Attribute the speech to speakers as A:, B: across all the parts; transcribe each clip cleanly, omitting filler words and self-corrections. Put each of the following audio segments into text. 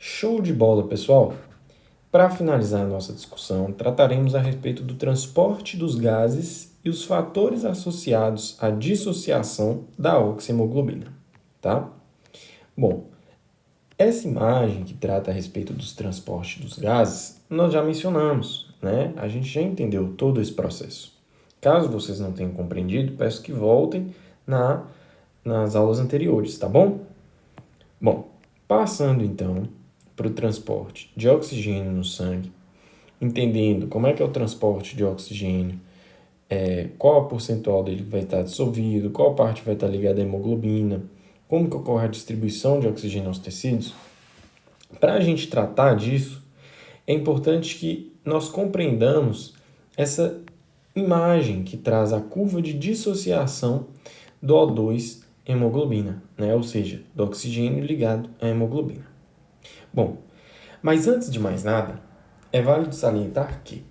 A: Show de bola, pessoal! Para finalizar a nossa discussão, trataremos a respeito do transporte dos gases e os fatores associados à dissociação da oxihemoglobina, tá? Bom, essa imagem que trata a respeito dos transportes dos gases, nós já mencionamos, né? A gente já entendeu todo esse processo. Caso vocês não tenham compreendido, peço que voltem nas aulas anteriores, tá bom? Bom, passando então para o transporte de oxigênio no sangue, entendendo como é que é o transporte de oxigênio, qual a percentual dele vai estar dissolvido, qual parte vai estar ligada à hemoglobina, como que ocorre a distribuição de oxigênio aos tecidos. Para a gente tratar disso, é importante que nós compreendamos essa imagem que traz a curva de dissociação do O2 hemoglobina, né? Ou seja, do oxigênio ligado à hemoglobina. Bom, mas antes de mais nada, é válido salientar que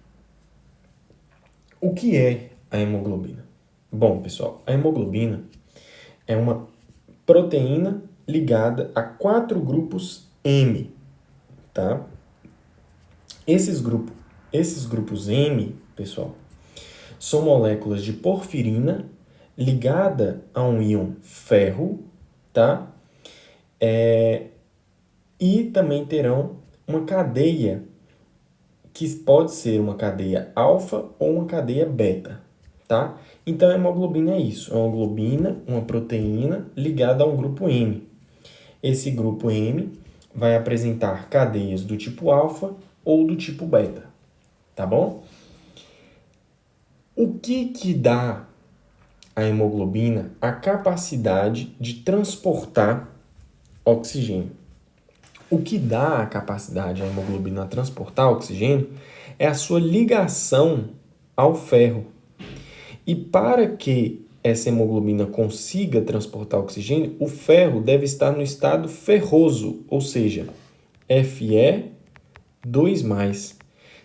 A: o que é a hemoglobina? Bom, pessoal, a hemoglobina é uma proteína ligada a 4 grupos M, tá? Esses grupos M, pessoal, são moléculas de porfirina ligada a um íon ferro, tá? E também terão uma cadeia que pode ser uma cadeia alfa ou uma cadeia beta, tá? Então, a hemoglobina é isso, é uma globina, uma proteína ligada a um grupo M. Esse grupo M vai apresentar cadeias do tipo alfa ou do tipo beta, tá bom? O que dá à hemoglobina a capacidade de transportar oxigênio? O que dá a capacidade à hemoglobina a transportar oxigênio é a sua ligação ao ferro. E para que essa hemoglobina consiga transportar oxigênio, o ferro deve estar no estado ferroso, ou seja, Fe2+.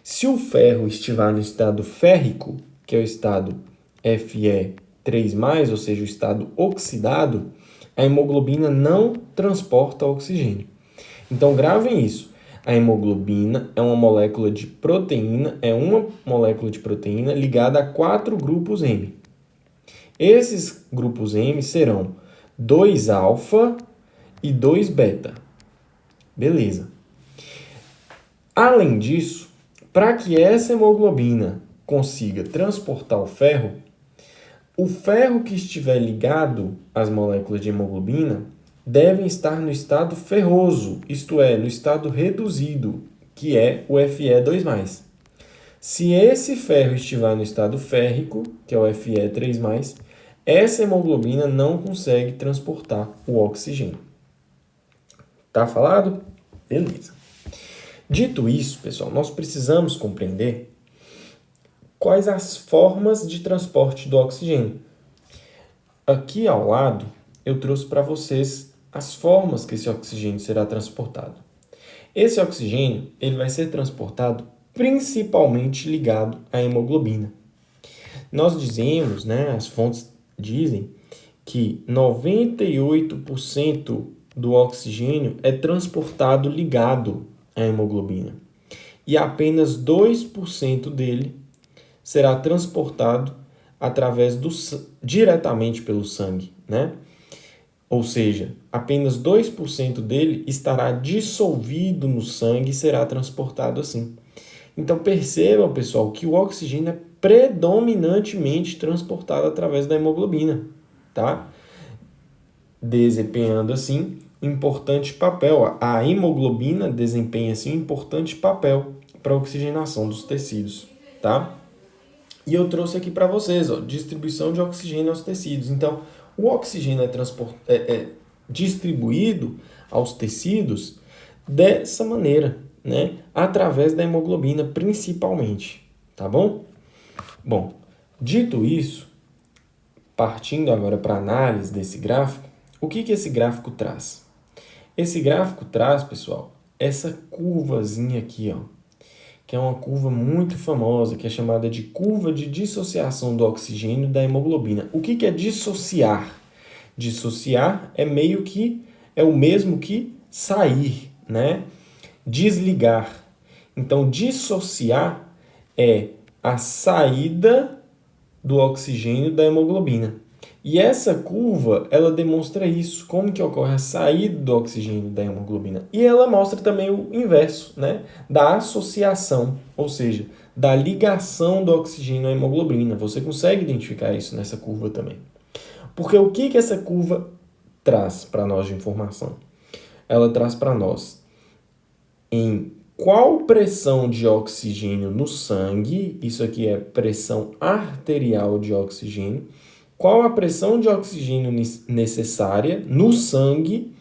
A: Se o ferro estiver no estado férrico, que é o estado Fe3+, ou seja, o estado oxidado, a hemoglobina não transporta oxigênio. Então, gravem isso. A hemoglobina é uma molécula de proteína, ligada a 4 grupos M. Esses grupos M serão 2 alfa e 2 beta. Beleza. Além disso, para que essa hemoglobina consiga transportar o ferro que estiver ligado às moléculas de hemoglobina devem estar no estado ferroso, isto é, no estado reduzido, que é o Fe2+. Se esse ferro estiver no estado férrico, que é o Fe3+, essa hemoglobina não consegue transportar o oxigênio. Tá falado? Beleza. Dito isso, pessoal, nós precisamos compreender quais as formas de transporte do oxigênio. Aqui ao lado, eu trouxe para vocês as formas que esse oxigênio será transportado. Esse oxigênio ele vai ser transportado principalmente ligado à hemoglobina. Nós dizemos, né, as fontes dizem que 98% do oxigênio é transportado ligado à hemoglobina e apenas 2% dele será transportado diretamente pelo sangue, né? Ou seja, apenas 2% dele estará dissolvido no sangue e será transportado assim. Então percebam, pessoal, que o oxigênio é predominantemente transportado através da hemoglobina, tá? Desempenhando assim um importante papel. A hemoglobina desempenha assim um importante papel para a oxigenação dos tecidos, tá? E eu trouxe aqui para vocês, ó, distribuição de oxigênio aos tecidos. Então, o oxigênio é distribuído aos tecidos dessa maneira, né? Através da hemoglobina, principalmente, tá bom? Bom, dito isso, partindo agora para a análise desse gráfico, o que esse gráfico traz? Esse gráfico traz, pessoal, essa curvazinha aqui, ó, que é uma curva muito famosa, que é chamada de curva de dissociação do oxigênio da hemoglobina. O que é dissociar? Dissociar é o mesmo que sair, né? desligar. Então, dissociar é a saída do oxigênio da hemoglobina. E essa curva, ela demonstra isso, como que ocorre a saída do oxigênio da hemoglobina. E ela mostra também o inverso, né? Da associação, ou seja, da ligação do oxigênio à hemoglobina. Você consegue identificar isso nessa curva também. Porque o que essa curva traz para nós de informação? Ela traz para nós em qual pressão de oxigênio no sangue, isso aqui é pressão arterial de oxigênio, qual a pressão de oxigênio necessária no sangue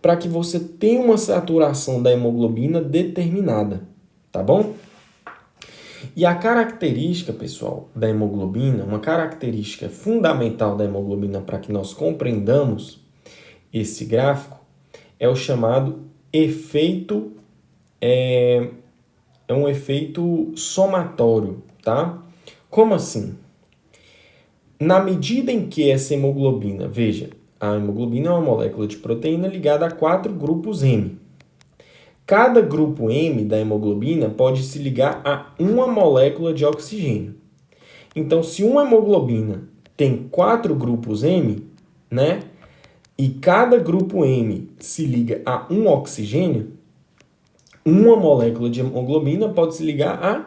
A: para que você tenha uma saturação da hemoglobina determinada, tá bom? E a característica, pessoal, da hemoglobina, uma característica fundamental da hemoglobina para que nós compreendamos esse gráfico, é o chamado efeito, é um efeito somatório, tá? Como assim? Na medida em que essa hemoglobina, veja, a hemoglobina é uma molécula de proteína ligada a 4 grupos M. Cada grupo M da hemoglobina pode se ligar a uma molécula de oxigênio. Então, se uma hemoglobina tem 4 grupos M, né, e cada grupo M se liga a um oxigênio, uma molécula de hemoglobina pode se ligar a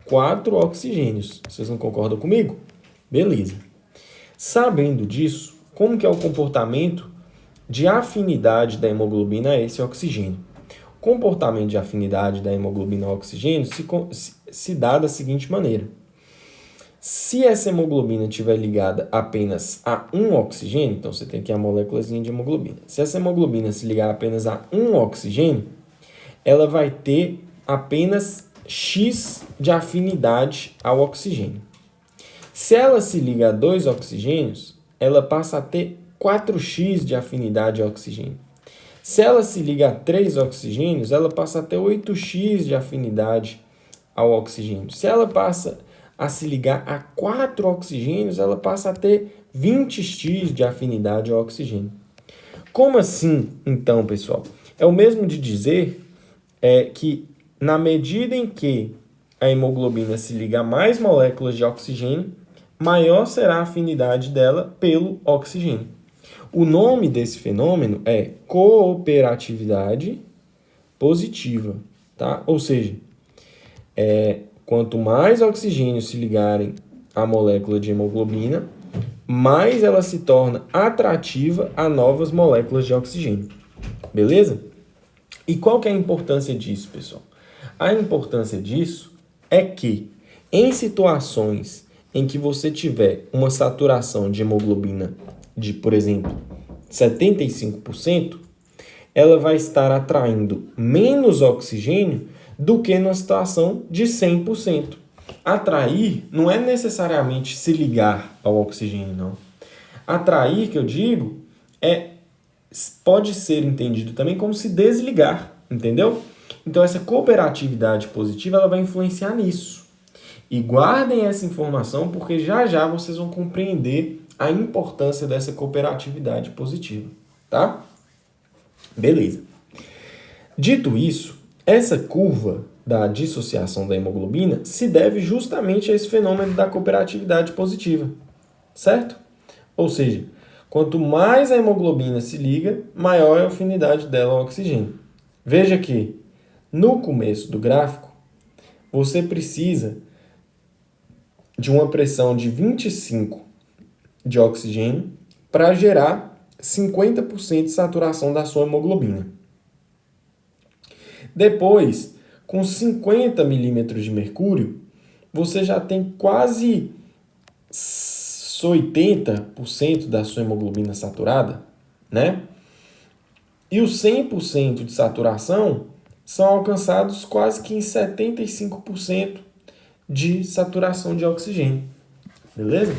A: 4 oxigênios. Vocês não concordam comigo? Beleza. Sabendo disso, como que é o comportamento de afinidade da hemoglobina a esse oxigênio? O comportamento de afinidade da hemoglobina ao oxigênio se dá da seguinte maneira. Se essa hemoglobina estiver ligada apenas a um oxigênio, então você tem aqui a moléculazinha de hemoglobina. Se essa hemoglobina se ligar apenas a um oxigênio, ela vai ter apenas X de afinidade ao oxigênio. Se ela se liga a 2 oxigênios, ela passa a ter 4x de afinidade ao oxigênio. Se ela se liga a 3 oxigênios, ela passa a ter 8x de afinidade ao oxigênio. Se ela passa a se ligar a 4 oxigênios, ela passa a ter 20x de afinidade ao oxigênio. Como assim, então, pessoal? É o mesmo de dizer que na medida em que a hemoglobina se liga a mais moléculas de oxigênio, maior será a afinidade dela pelo oxigênio. O nome desse fenômeno é cooperatividade positiva, tá? Ou seja, quanto mais oxigênios se ligarem à molécula de hemoglobina, mais ela se torna atrativa a novas moléculas de oxigênio. Beleza? E qual que é a importância disso, pessoal? A importância disso é que, em situações em que você tiver uma saturação de hemoglobina de, por exemplo, 75%, ela vai estar atraindo menos oxigênio do que numa situação de 100%. Atrair não é necessariamente se ligar ao oxigênio, não. Atrair, que eu digo, pode ser entendido também como se desligar, entendeu? Então, essa cooperatividade positiva ela vai influenciar nisso. E guardem essa informação, porque já já vocês vão compreender a importância dessa cooperatividade positiva, tá? Beleza. Dito isso, essa curva da dissociação da hemoglobina se deve justamente a esse fenômeno da cooperatividade positiva, certo? Ou seja, quanto mais a hemoglobina se liga, maior é a afinidade dela ao oxigênio. Veja que, no começo do gráfico, você precisa de uma pressão de 25 de oxigênio para gerar 50% de saturação da sua hemoglobina. Depois, com 50 milímetros de mercúrio, você já tem quase 80% da sua hemoglobina saturada, né? E os 100% de saturação são alcançados quase que em 75% de saturação de oxigênio. Beleza?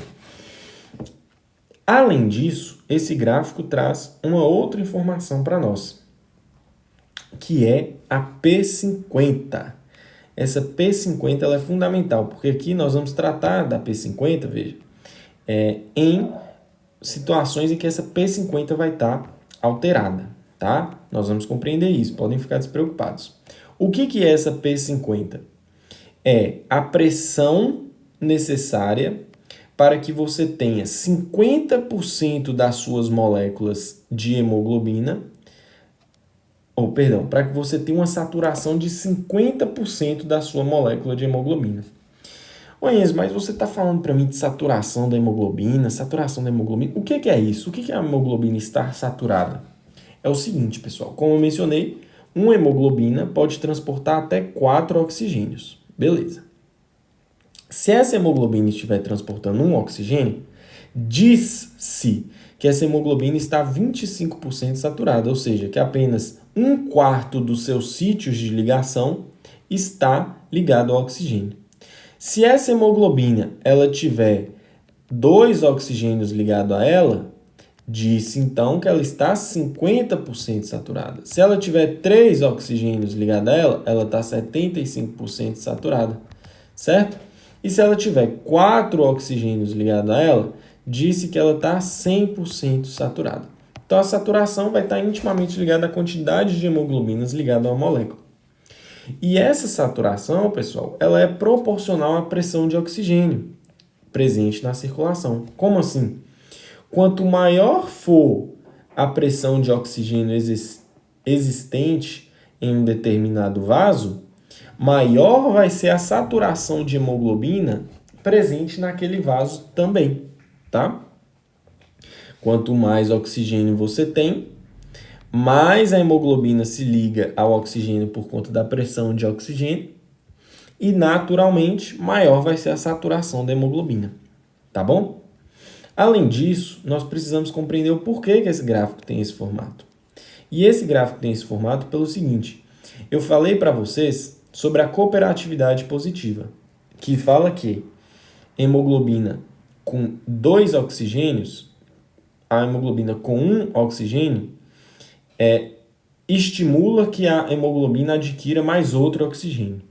A: Além disso, esse gráfico traz uma outra informação para nós, que é a P50. Essa P50 ela é fundamental, porque aqui nós vamos tratar da P50, veja, em situações em que essa P50 vai estar alterada, tá? Nós vamos compreender isso, podem ficar despreocupados. O que é essa P50? É a pressão necessária para que você tenha 50% das suas moléculas de hemoglobina, para que você tenha uma saturação de 50% da sua molécula de hemoglobina. Ô Enzo, mas você está falando para mim de saturação da hemoglobina, o que é isso? O que é a hemoglobina estar saturada? É o seguinte, pessoal, como eu mencionei, uma hemoglobina pode transportar até 4 oxigênios. Beleza. Se essa hemoglobina estiver transportando um oxigênio, diz-se que essa hemoglobina está 25% saturada, ou seja, que apenas 1/4 dos seus sítios de ligação está ligado ao oxigênio. Se essa hemoglobina ela tiver 2 oxigênios ligados a ela, diz então que ela está 50% saturada. Se ela tiver 3 oxigênios ligados a ela, ela está 75% saturada, certo? E se ela tiver 4 oxigênios ligados a ela, disse que ela está 100% saturada. Então a saturação vai estar intimamente ligada à quantidade de hemoglobinas ligada a uma molécula. E essa saturação, pessoal, ela é proporcional à pressão de oxigênio presente na circulação. Como assim? Quanto maior for a pressão de oxigênio existente em um determinado vaso, maior vai ser a saturação de hemoglobina presente naquele vaso também, tá? Quanto mais oxigênio você tem, mais a hemoglobina se liga ao oxigênio por conta da pressão de oxigênio e, naturalmente, maior vai ser a saturação da hemoglobina, tá bom? Além disso, nós precisamos compreender o porquê que esse gráfico tem esse formato. E esse gráfico tem esse formato pelo seguinte: eu falei para vocês sobre a cooperatividade positiva, que fala que hemoglobina com 2 oxigênios, a hemoglobina com 1 oxigênio, estimula que a hemoglobina adquira mais outro oxigênio.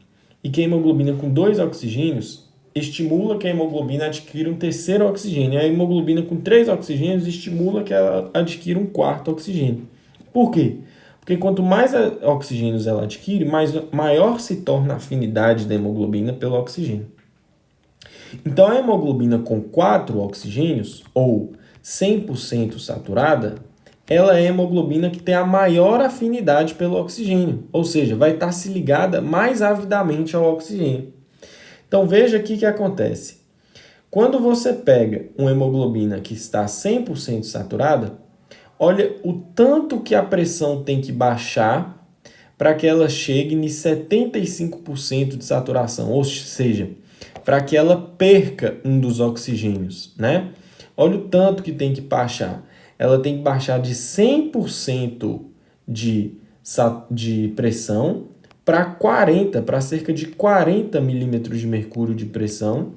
A: E que a hemoglobina com 2 oxigênios estimula que a hemoglobina adquira um terceiro oxigênio. A hemoglobina com 3 oxigênios estimula que ela adquira um quarto oxigênio. Por quê? Porque quanto mais oxigênios ela adquire, maior se torna a afinidade da hemoglobina pelo oxigênio. Então, a hemoglobina com 4 oxigênios, ou 100% saturada, ela é a hemoglobina que tem a maior afinidade pelo oxigênio, ou seja, vai estar se ligada mais avidamente ao oxigênio. Então, veja aqui o que acontece. Quando você pega uma hemoglobina que está 100% saturada, olha o tanto que a pressão tem que baixar para que ela chegue em 75% de saturação, ou seja, para que ela perca um dos oxigênios, né? Olha o tanto que tem que baixar. Ela tem que baixar de 100% de pressão para cerca de 40 milímetros de mercúrio de pressão,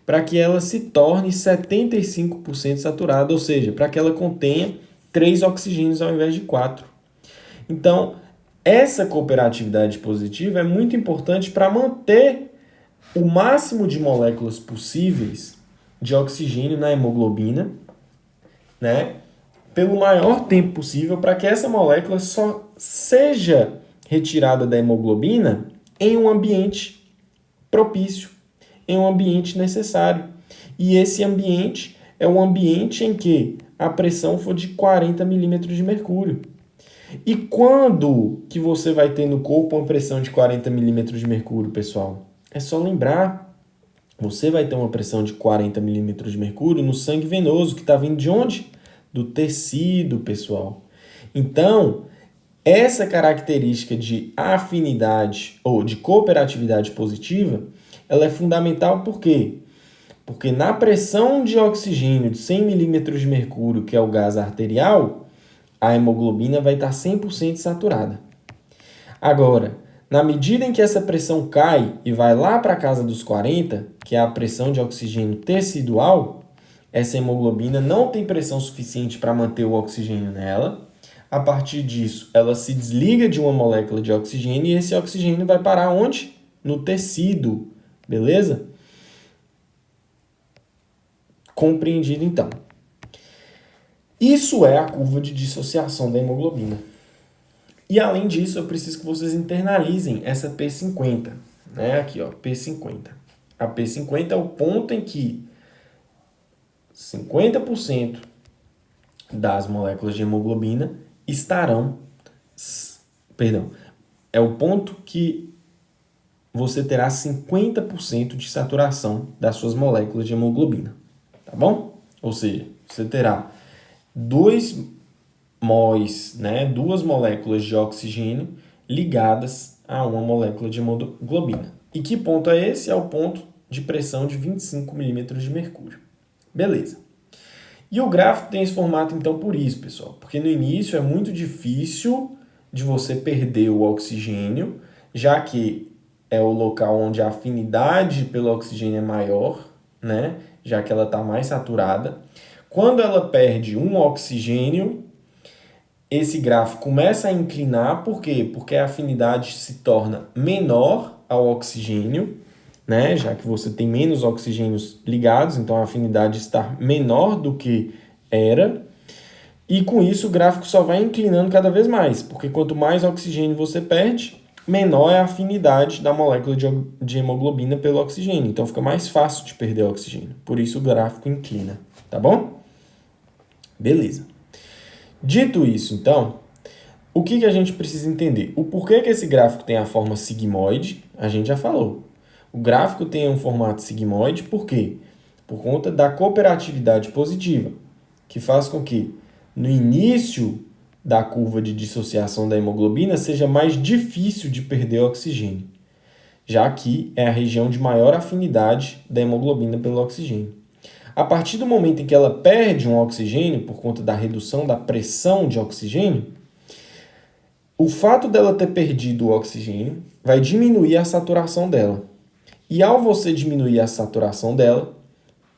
A: para que ela se torne 75% saturada, ou seja, para que ela contenha 3 oxigênios ao invés de 4. Então, essa cooperatividade positiva é muito importante para manter o máximo de moléculas possíveis de oxigênio na hemoglobina, né, pelo maior tempo possível, para que essa molécula só seja retirada da hemoglobina em um ambiente propício, em um ambiente necessário. E esse ambiente é um ambiente em que a pressão for de 40 milímetros de mercúrio. E quando que você vai ter no corpo uma pressão de 40 milímetros de mercúrio, pessoal? É só lembrar, você vai ter uma pressão de 40 milímetros de mercúrio no sangue venoso, que está vindo de onde? Do tecido, pessoal. Então, essa característica de afinidade ou de cooperatividade positiva, ela é fundamental por quê? Porque na pressão de oxigênio de 100 milímetros de mercúrio, que é o gás arterial, a hemoglobina vai estar 100% saturada. Agora, na medida em que essa pressão cai e vai lá para a casa dos 40, que é a pressão de oxigênio tecidual, essa hemoglobina não tem pressão suficiente para manter o oxigênio nela. A partir disso, ela se desliga de uma molécula de oxigênio e esse oxigênio vai parar onde? No tecido, beleza? Compreendido, então. Isso é a curva de dissociação da hemoglobina. E além disso, eu preciso que vocês internalizem essa P50, né? Aqui, ó, P50. A P50 é o ponto em que 50% das moléculas de hemoglobina estarão... Perdão. É o ponto que você terá 50% de saturação das suas moléculas de hemoglobina. Tá bom? Ou seja, você terá 2 mols, né, 2 moléculas de oxigênio ligadas a uma molécula de hemoglobina. E que ponto é esse? É o ponto de pressão de 25 milímetros de mercúrio. Beleza. E o gráfico tem esse formato, então, por isso, pessoal. Porque no início é muito difícil de você perder o oxigênio, já que é o local onde a afinidade pelo oxigênio é maior, né? Já que ela está mais saturada. Quando ela perde um oxigênio, esse gráfico começa a inclinar. Por quê? Porque a afinidade se torna menor ao oxigênio, né? Já que você tem menos oxigênios ligados, então a afinidade está menor do que era. E com isso o gráfico só vai inclinando cada vez mais, porque quanto mais oxigênio você perde, menor é a afinidade da molécula de hemoglobina pelo oxigênio. Então fica mais fácil de perder o oxigênio. Por isso o gráfico inclina, tá bom? Beleza. Dito isso, então, o que a gente precisa entender? O porquê que esse gráfico tem a forma sigmoide, a gente já falou. O gráfico tem um formato sigmoide, por quê? Por conta da cooperatividade positiva, que faz com que no início da curva de dissociação da hemoglobina seja mais difícil de perder oxigênio, já que é a região de maior afinidade da hemoglobina pelo oxigênio. A partir do momento em que ela perde um oxigênio, por conta da redução da pressão de oxigênio, o fato dela ter perdido o oxigênio vai diminuir a saturação dela. E ao você diminuir a saturação dela,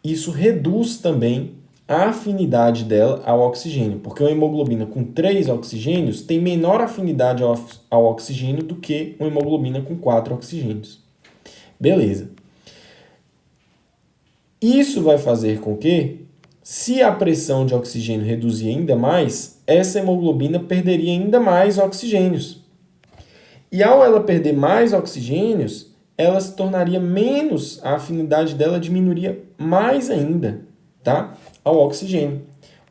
A: isso reduz também a afinidade dela ao oxigênio, porque uma hemoglobina com 3 oxigênios tem menor afinidade ao oxigênio do que uma hemoglobina com 4 oxigênios. Beleza. Isso vai fazer com que, se a pressão de oxigênio reduzir ainda mais, essa hemoglobina perderia ainda mais oxigênios. E ao ela perder mais oxigênios, ela se tornaria menos, a afinidade dela diminuiria mais ainda, tá? Ao oxigênio.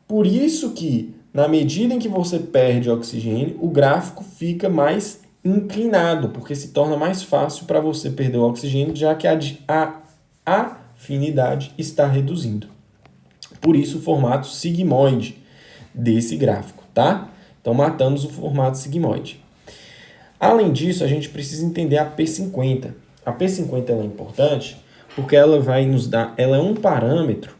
A: Por isso que, na medida em que você perde oxigênio, o gráfico fica mais inclinado, porque se torna mais fácil para você perder o oxigênio, já que a afinidade está reduzindo. Por isso o formato sigmoide desse gráfico, tá? Então matamos o formato sigmoide. Além disso, a gente precisa entender a P50. A P50 ela é importante porque ela vai nos dar, ela é um parâmetro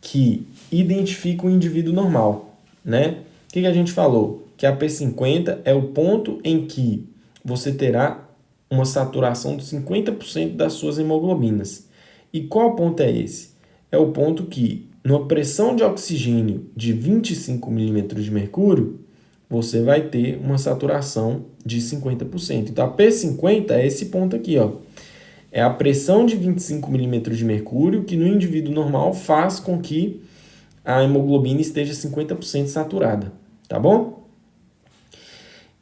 A: que identifica o indivíduo normal, né? O que a gente falou? Que a P50 é o ponto em que você terá uma saturação de 50% das suas hemoglobinas. E qual ponto é esse? É o ponto que, numa pressão de oxigênio de 25 milímetros de mercúrio, você vai ter uma saturação de 50%. Então, a P50 é esse ponto aqui, ó. É a pressão de 25 milímetros de mercúrio que no indivíduo normal faz com que a hemoglobina esteja 50% saturada, tá bom?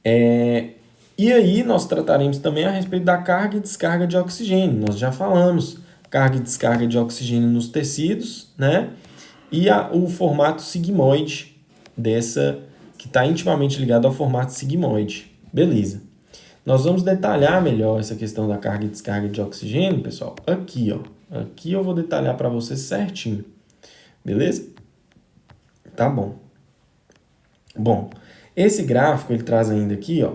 A: E aí nós trataremos também a respeito da carga e descarga de oxigênio. Nós já falamos carga e descarga de oxigênio nos tecidos, né? E o formato sigmoide dessa, que está intimamente ligado ao formato sigmoide. Beleza. Nós vamos detalhar melhor essa questão da carga e descarga de oxigênio, pessoal, aqui, ó. Aqui eu vou detalhar para vocês certinho. Beleza? Tá bom. Bom, esse gráfico ele traz ainda aqui, ó,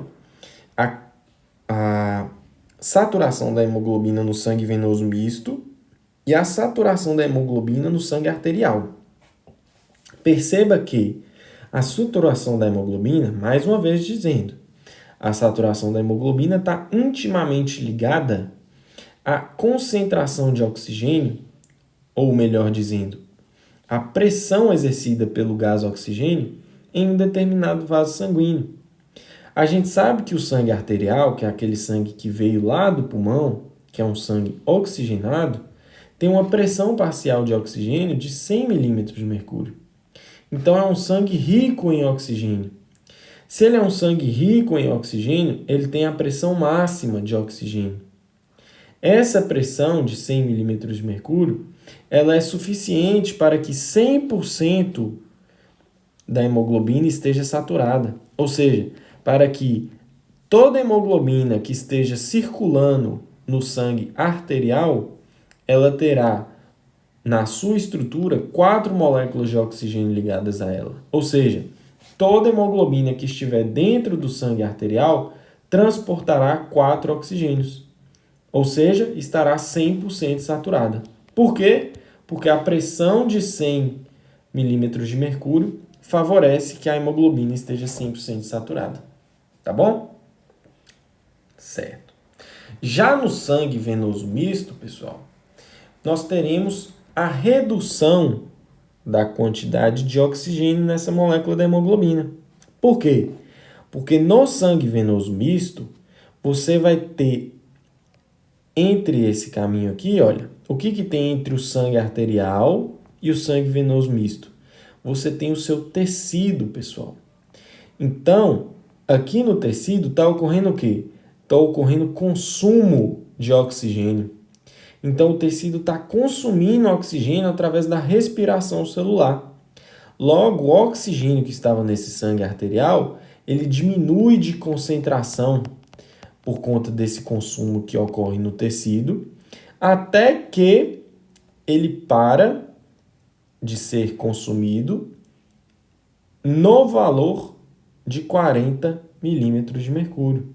A: a saturação da hemoglobina no sangue venoso misto e a saturação da hemoglobina no sangue arterial. Perceba que a saturação da hemoglobina, mais uma vez dizendo, a saturação da hemoglobina está intimamente ligada à concentração de oxigênio, ou melhor dizendo, a pressão exercida pelo gás oxigênio em um determinado vaso sanguíneo. A gente sabe que o sangue arterial, que é aquele sangue que veio lá do pulmão, que é um sangue oxigenado, tem uma pressão parcial de oxigênio de 100 milímetros de mercúrio. Então é um sangue rico em oxigênio. Se ele é um sangue rico em oxigênio, ele tem a pressão máxima de oxigênio. Essa pressão de 100 milímetros de mercúrio, ela é suficiente para que 100% da hemoglobina esteja saturada. Ou seja, para que toda hemoglobina que esteja circulando no sangue arterial, ela terá na sua estrutura 4 moléculas de oxigênio ligadas a ela. Ou seja, toda hemoglobina que estiver dentro do sangue arterial transportará 4 oxigênios. Ou seja, estará 100% saturada. Por quê? Porque a pressão de 100 milímetros de mercúrio favorece que a hemoglobina esteja 100% saturada. Tá bom? Certo. Já no sangue venoso misto, pessoal, nós teremos a redução da quantidade de oxigênio nessa molécula da hemoglobina. Por quê? Porque no sangue venoso misto, você vai ter entre esse caminho aqui, olha, o que tem entre o sangue arterial e o sangue venoso misto? Você tem o seu tecido, pessoal. Então, aqui no tecido está ocorrendo o quê? Está ocorrendo consumo de oxigênio. Então, o tecido está consumindo oxigênio através da respiração celular. Logo, o oxigênio que estava nesse sangue arterial, ele diminui de concentração por conta desse consumo que ocorre no tecido, até que ele para de ser consumido no valor de 40 milímetros de mercúrio,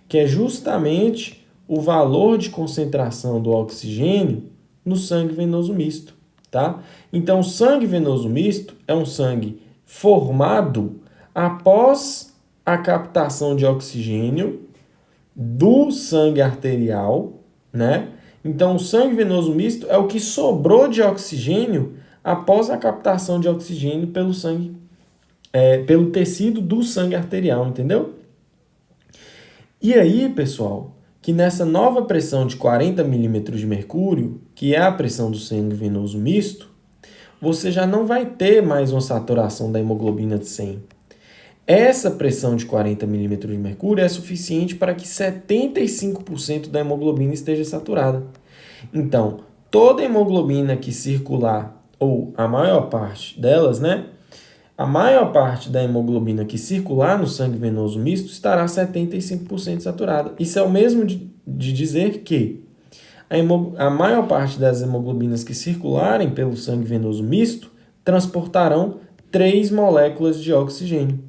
A: que é justamente o valor de concentração do oxigênio no sangue venoso misto, tá? Então, o sangue venoso misto é um sangue formado após a captação de oxigênio do sangue arterial, né? Então, o sangue venoso misto é o que sobrou de oxigênio após a captação de oxigênio pelo sangue, pelo tecido do sangue arterial, entendeu? E aí, pessoal, que nessa nova pressão de 40 milímetros de mercúrio, que é a pressão do sangue venoso misto, você já não vai ter mais uma saturação da hemoglobina de 100. Essa pressão de 40 milímetros de mercúrio é suficiente para que 75% da hemoglobina esteja saturada. Então, toda hemoglobina que circular, ou a maior parte delas, né? A maior parte da hemoglobina que circular no sangue venoso misto estará 75% saturada. Isso é o mesmo de dizer que a maior parte das hemoglobinas que circularem pelo sangue venoso misto transportarão 3 moléculas de oxigênio.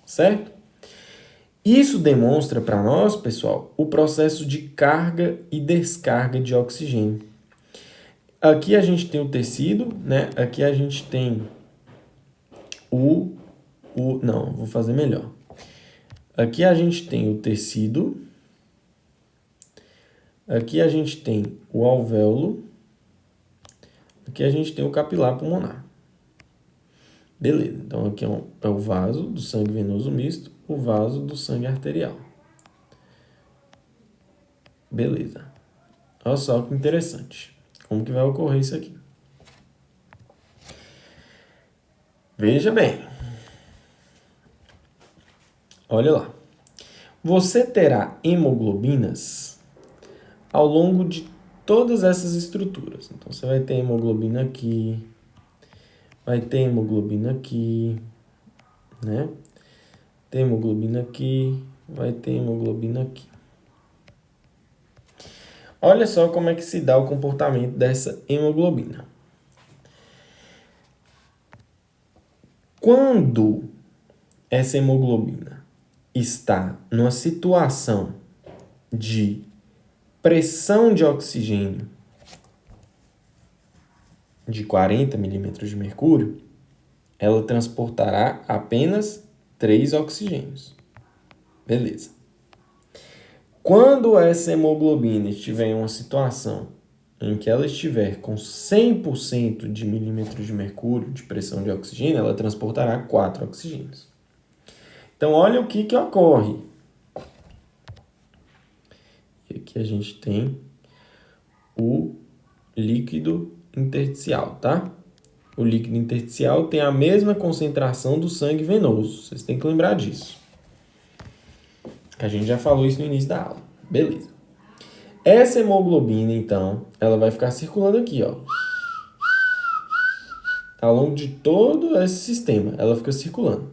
A: Certo? Isso demonstra para nós, pessoal, o processo de carga e descarga de oxigênio. Aqui a gente tem o tecido, né? Aqui a gente tem não, vou fazer melhor. Aqui a gente tem o tecido. Aqui a gente tem o alvéolo. Aqui a gente tem o capilar pulmonar. Beleza, então aqui é o vaso do sangue venoso misto, o vaso do sangue arterial. Beleza. Olha só que interessante. Como que vai ocorrer isso aqui? Veja bem. Olha lá. Você terá hemoglobinas ao longo de todas essas estruturas. Então, você vai ter hemoglobina aqui, vai ter hemoglobina aqui, né? Tem hemoglobina aqui, vai ter hemoglobina aqui. Olha só como é que se dá o comportamento dessa hemoglobina. Quando essa hemoglobina está numa situação de pressão de oxigênio de 40 milímetros de mercúrio, ela transportará apenas 3 oxigênios. Beleza. Quando essa hemoglobina estiver em uma situação em que ela estiver com 100% de milímetros de mercúrio de pressão de oxigênio, ela transportará 4 oxigênios. Então, olha o que ocorre. E aqui a gente tem o líquido intersticial, tá? O líquido intersticial tem a mesma concentração do sangue venoso. Vocês têm que lembrar disso. Que a gente já falou isso no início da aula. Beleza. Essa hemoglobina, então, ela vai ficar circulando aqui, ó. Ao longo de todo esse sistema, ela fica circulando.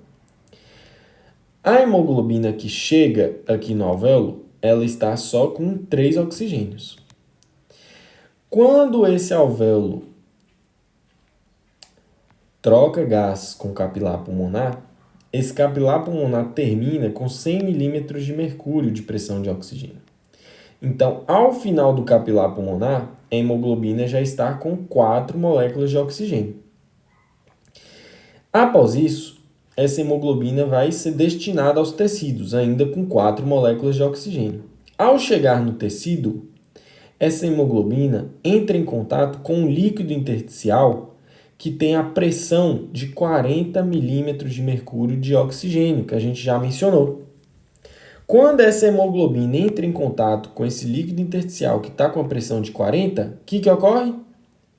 A: A hemoglobina que chega aqui no alvéolo, ela está só com 3 oxigênios. Quando esse alvéolo troca gás com capilar pulmonar, esse capilar pulmonar termina com 100 milímetros de mercúrio de pressão de oxigênio. Então, ao final do capilar pulmonar, a hemoglobina já está com 4 moléculas de oxigênio. Após isso, essa hemoglobina vai ser destinada aos tecidos, ainda com 4 moléculas de oxigênio. Ao chegar no tecido, essa hemoglobina entra em contato com um líquido intersticial que tem a pressão de 40 milímetros de mercúrio de oxigênio, que a gente já mencionou. Quando essa hemoglobina entra em contato com esse líquido intersticial que está com a pressão de 40, o que ocorre?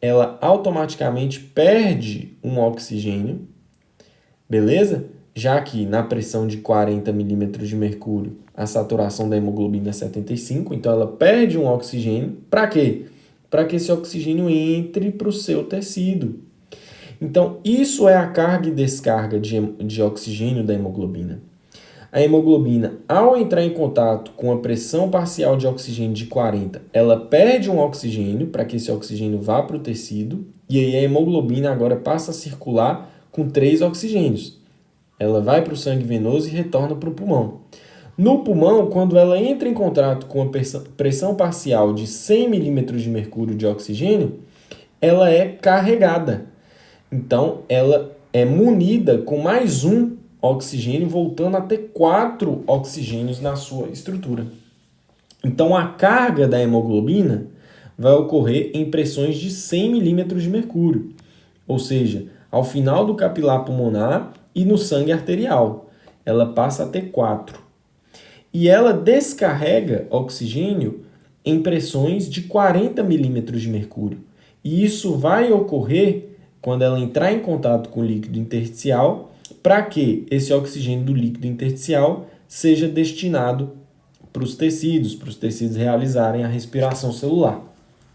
A: Ela automaticamente perde um oxigênio, beleza? Já que na pressão de 40 milímetros de mercúrio, a saturação da hemoglobina é 75, então ela perde um oxigênio. Para quê? Para que esse oxigênio entre para o seu tecido. Então, isso é a carga e descarga de oxigênio da hemoglobina. A hemoglobina, ao entrar em contato com a pressão parcial de oxigênio de 40, ela perde um oxigênio para que esse oxigênio vá para o tecido, e aí a hemoglobina agora passa a circular com 3 oxigênios. Ela vai para o sangue venoso e retorna para o pulmão. No pulmão, quando ela entra em contato com a pressão parcial de 100 milímetros de mercúrio de oxigênio, ela é carregada. Então, ela é munida com mais um oxigênio, voltando a ter 4 oxigênios na sua estrutura. Então, a carga da hemoglobina vai ocorrer em pressões de 100 milímetros de mercúrio, ou seja, ao final do capilar pulmonar e no sangue arterial. Ela passa a ter 4. E ela descarrega oxigênio em pressões de 40 milímetros de mercúrio. E isso vai ocorrer quando ela entrar em contato com o líquido intersticial, para que esse oxigênio do líquido intersticial seja destinado para os tecidos realizarem a respiração celular.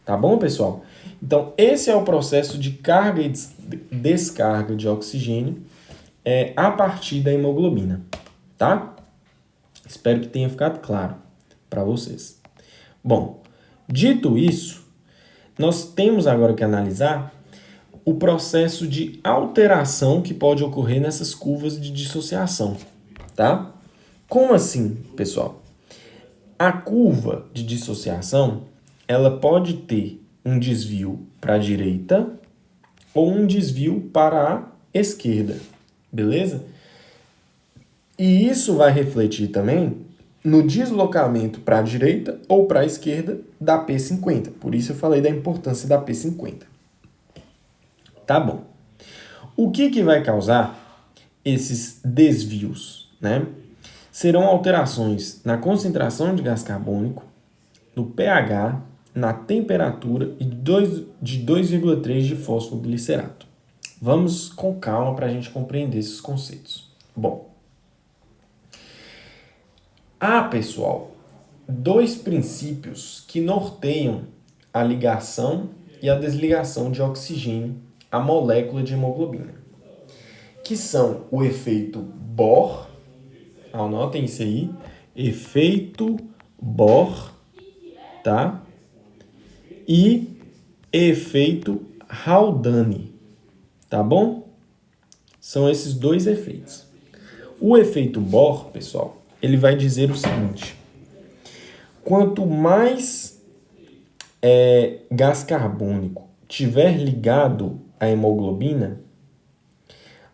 A: Tá bom, pessoal? Então, esse é o processo de carga e descarga de oxigênio a partir da hemoglobina, tá? Espero que tenha ficado claro para vocês. Bom, dito isso, nós temos agora que analisar o processo de alteração que pode ocorrer nessas curvas de dissociação, tá? Como assim, pessoal? A curva de dissociação, ela pode ter um desvio para a direita ou um desvio para a esquerda, beleza? E isso vai refletir também no deslocamento para a direita ou para a esquerda da P50. Por isso eu falei da importância da P50. Tá bom. O que vai causar esses desvios, né? Serão alterações na concentração de gás carbônico, no pH, na temperatura e de 2,3 de fosfoglicerato. Vamos com calma para a gente compreender esses conceitos. Bom, há, pessoal, 2 princípios que norteiam a ligação e a desligação de oxigênio à molécula de hemoglobina, que são o efeito Bohr, anotem isso aí, efeito Bohr, tá? E efeito Haldane, tá bom? São esses 2 efeitos. O efeito Bohr, pessoal, ele vai dizer o seguinte: quanto mais gás carbônico tiver ligado à hemoglobina,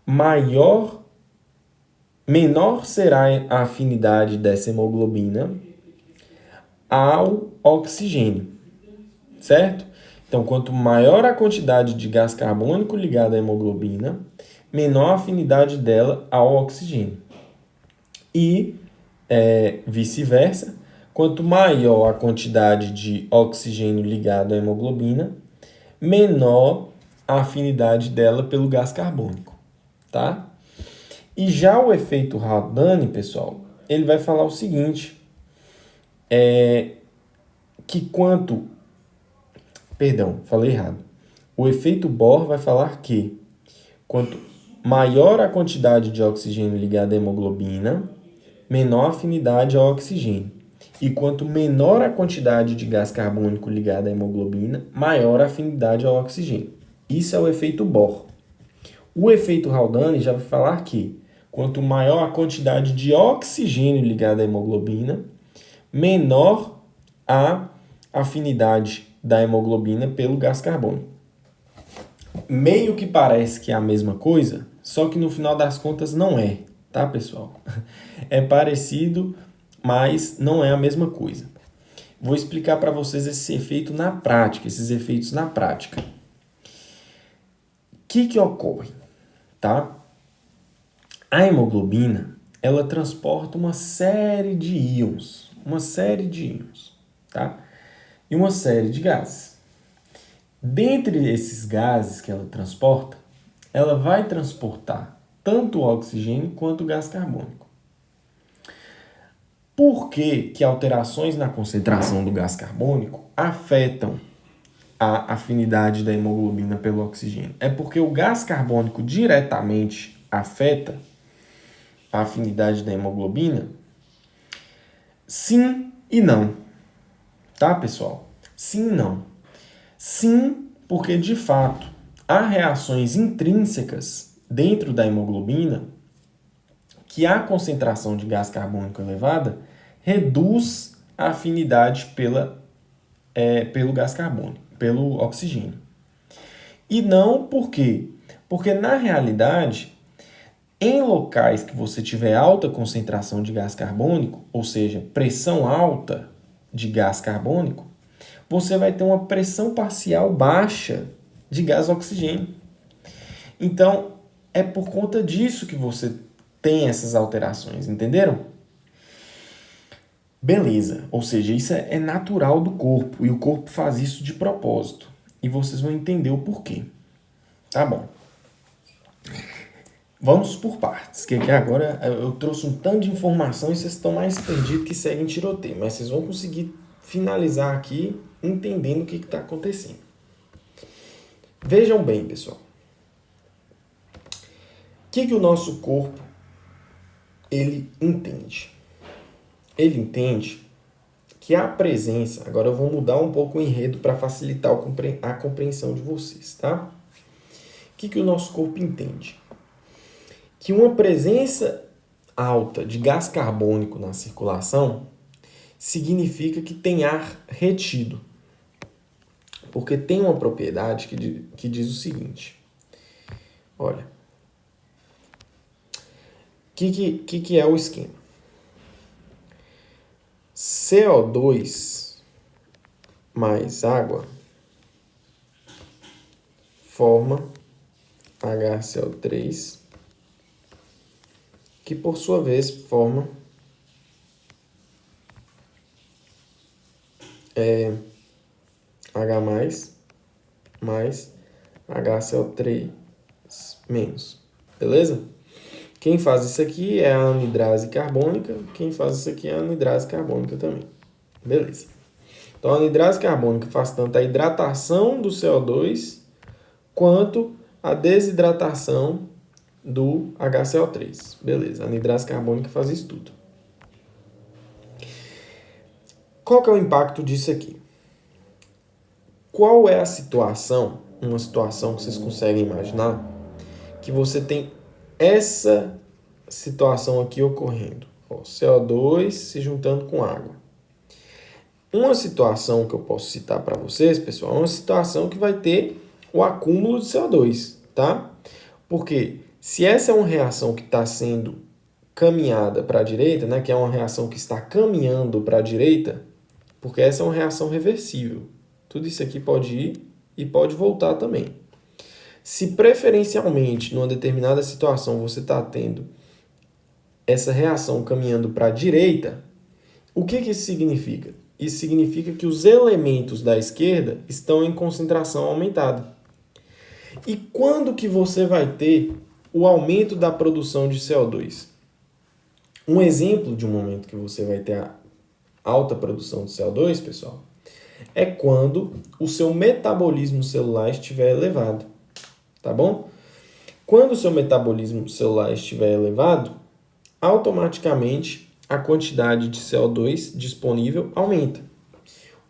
A: menor será a afinidade dessa hemoglobina ao oxigênio, certo? Então, quanto maior a quantidade de gás carbônico ligado à hemoglobina, menor a afinidade dela ao oxigênio. E vice-versa, quanto maior a quantidade de oxigênio ligado à hemoglobina, menor a afinidade dela pelo gás carbônico, tá? E já o efeito Haldane, pessoal, ele vai falar o seguinte, falei errado. O efeito Bohr vai falar que quanto maior a quantidade de oxigênio ligada à hemoglobina, menor a afinidade ao oxigênio. E quanto menor a quantidade de gás carbônico ligada à hemoglobina, maior a afinidade ao oxigênio. Isso é o efeito Bohr. O efeito Haldane já vai falar que quanto maior a quantidade de oxigênio ligada à hemoglobina, menor a afinidade da hemoglobina pelo gás carbônico. Meio que parece que é a mesma coisa, só que no final das contas não é, tá, pessoal? É parecido, mas não é a mesma coisa. Vou explicar para vocês esse efeito na prática, esses efeitos na prática. O que ocorre, tá? A hemoglobina, ela transporta uma série de íons, tá? E uma série de gases. Dentre esses gases que ela transporta, ela vai transportar tanto o oxigênio quanto o gás carbônico. Por que alterações na concentração do gás carbônico afetam a afinidade da hemoglobina pelo oxigênio? É porque o gás carbônico diretamente afeta a afinidade da hemoglobina? Sim e não. Tá, pessoal? Sim e não. Sim, porque de fato há reações intrínsecas dentro da hemoglobina que a concentração de gás carbônico elevada reduz a afinidade pelo gás carbônico, pelo oxigênio. E não por quê? Porque na realidade, em locais que você tiver alta concentração de gás carbônico, ou seja, pressão alta de gás carbônico, você vai ter uma pressão parcial baixa de gás oxigênio. Então, é por conta disso que você tem essas alterações, entenderam? Beleza, ou seja, isso é natural do corpo e o corpo faz isso de propósito. E vocês vão entender o porquê. Tá bom. Vamos por partes, que agora eu trouxe um tanto de informação e vocês estão mais perdidos que seguem tiroteio, mas vocês vão conseguir finalizar aqui entendendo o que está acontecendo. Vejam bem, pessoal. O que o nosso corpo ele entende? Ele entende que a presença... Agora eu vou mudar um pouco o enredo para facilitar a compreensão de vocês, tá? O que o nosso corpo entende? Que uma presença alta de gás carbônico na circulação significa que tem ar retido. Porque tem uma propriedade que diz o seguinte. Olha. O que é o esquema? CO2 mais água forma HCl3, que por sua vez forma H mais HCl3 menos. Beleza? Quem faz isso aqui é a anidrase carbônica. Quem faz isso aqui é a anidrase carbônica também. Beleza. Então, a anidrase carbônica faz tanto a hidratação do CO2 quanto a desidratação do HCl3. Beleza. A anidrase carbônica faz isso tudo. Qual que é o impacto disso aqui? Qual é a situação, uma situação que vocês conseguem imaginar, que você tem essa situação aqui ocorrendo? Ó, CO2 se juntando com água. Uma situação que eu posso citar para vocês, pessoal, é uma situação que vai ter o acúmulo de CO2, tá? Porque se essa é uma reação que está sendo caminhada para a direita, né, que é uma reação que está caminhando para a direita, porque essa é uma reação reversível. Tudo isso aqui pode ir e pode voltar também. Se preferencialmente, numa determinada situação, você está tendo essa reação caminhando para a direita, o que isso significa? Isso significa que os elementos da esquerda estão em concentração aumentada. E quando que você vai ter o aumento da produção de CO2? Um exemplo de um momento que você vai ter a alta produção de CO2, pessoal, é quando o seu metabolismo celular estiver elevado, tá bom? Quando o seu metabolismo celular estiver elevado, automaticamente a quantidade de CO2 disponível aumenta.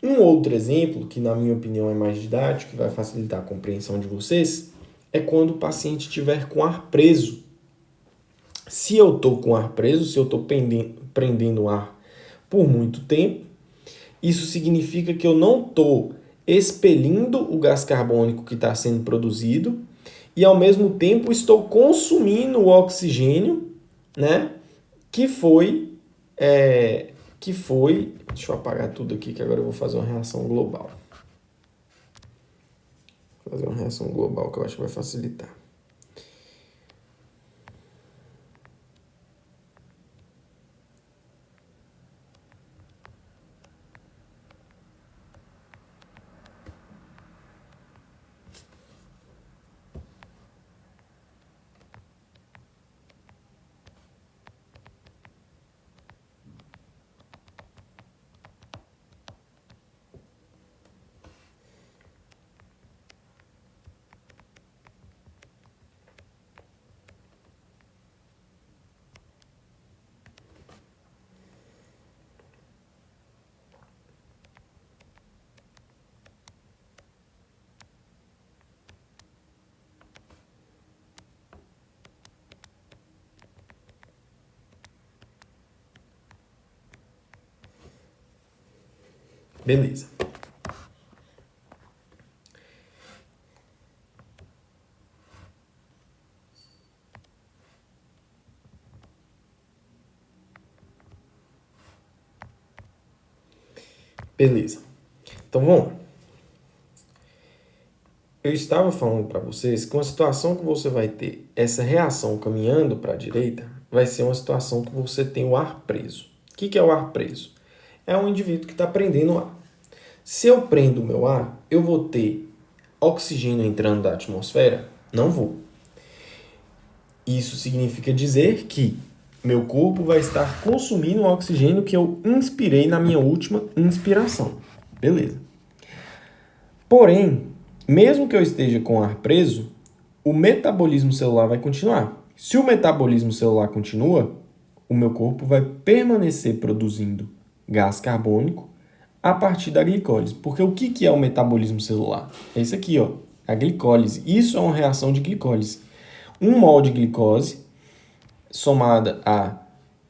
A: Um outro exemplo, que na minha opinião é mais didático, que vai facilitar a compreensão de vocês, é quando o paciente estiver com ar preso. Se eu estou com ar preso, se eu estou prendendo o ar por muito tempo, isso significa que eu não estou expelindo o gás carbônico que está sendo produzido e, ao mesmo tempo, estou consumindo o oxigênio, né, que foi... Deixa eu apagar tudo aqui, que agora eu vou fazer uma reação global. Vou fazer uma reação global que eu acho que vai facilitar. Beleza. Beleza. Então vamos lá. Eu estava falando para vocês que uma situação que você vai ter essa reação caminhando para a direita vai ser uma situação que você tem o ar preso. O que é o ar preso? É um indivíduo que está prendendo o ar. Se eu prendo o meu ar, eu vou ter oxigênio entrando da atmosfera? Não vou. Isso significa dizer que meu corpo vai estar consumindo o oxigênio que eu inspirei na minha última inspiração. Beleza. Porém, mesmo que eu esteja com o ar preso, o metabolismo celular vai continuar. Se o metabolismo celular continua, o meu corpo vai permanecer produzindo gás carbônico a partir da glicólise. Porque o que é o metabolismo celular? É isso aqui, ó, a glicólise. Isso é uma reação de glicólise. 1 mol de glicose somada a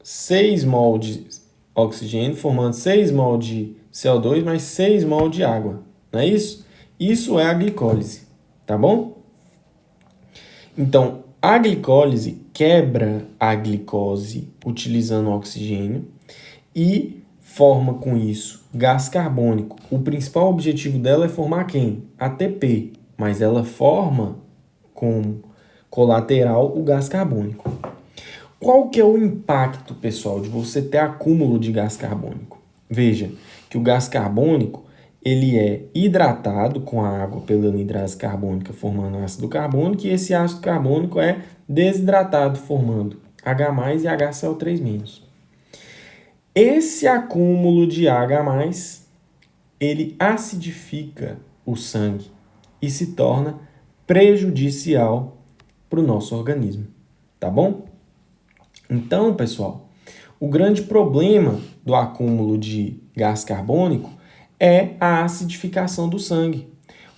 A: 6 mol de oxigênio, formando 6 mol de CO2 mais 6 mol de água. Não é isso? Isso é a glicólise, tá bom? Então, a glicólise quebra a glicose utilizando o oxigênio e forma com isso gás carbônico. O principal objetivo dela é formar quem? ATP, mas ela forma com colateral o gás carbônico. Qual que é o impacto, pessoal, de você ter acúmulo de gás carbônico? Veja que o gás carbônico ele é hidratado com a água pela anidrase carbônica, formando ácido carbônico, e esse ácido carbônico é desidratado, formando H+, e HCl3-. Esse acúmulo de H+, ele acidifica o sangue e se torna prejudicial para o nosso organismo, tá bom? Então, pessoal, o grande problema do acúmulo de gás carbônico é a acidificação do sangue.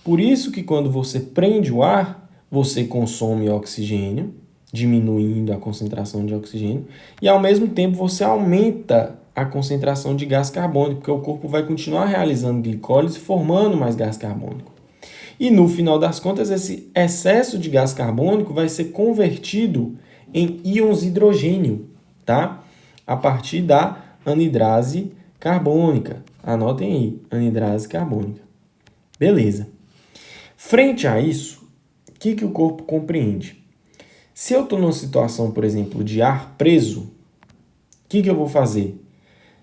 A: Por isso que quando você prende o ar, você consome oxigênio, diminuindo a concentração de oxigênio, e ao mesmo tempo você aumenta a concentração de gás carbônico, porque o corpo vai continuar realizando glicólise, formando mais gás carbônico. E no final das contas, esse excesso de gás carbônico vai ser convertido em íons hidrogênio, tá? A partir da anidrase carbônica. Anotem aí, anidrase carbônica. Beleza. Frente a isso, o que o corpo compreende? Se eu estou numa situação, por exemplo, de ar preso, o que eu vou fazer?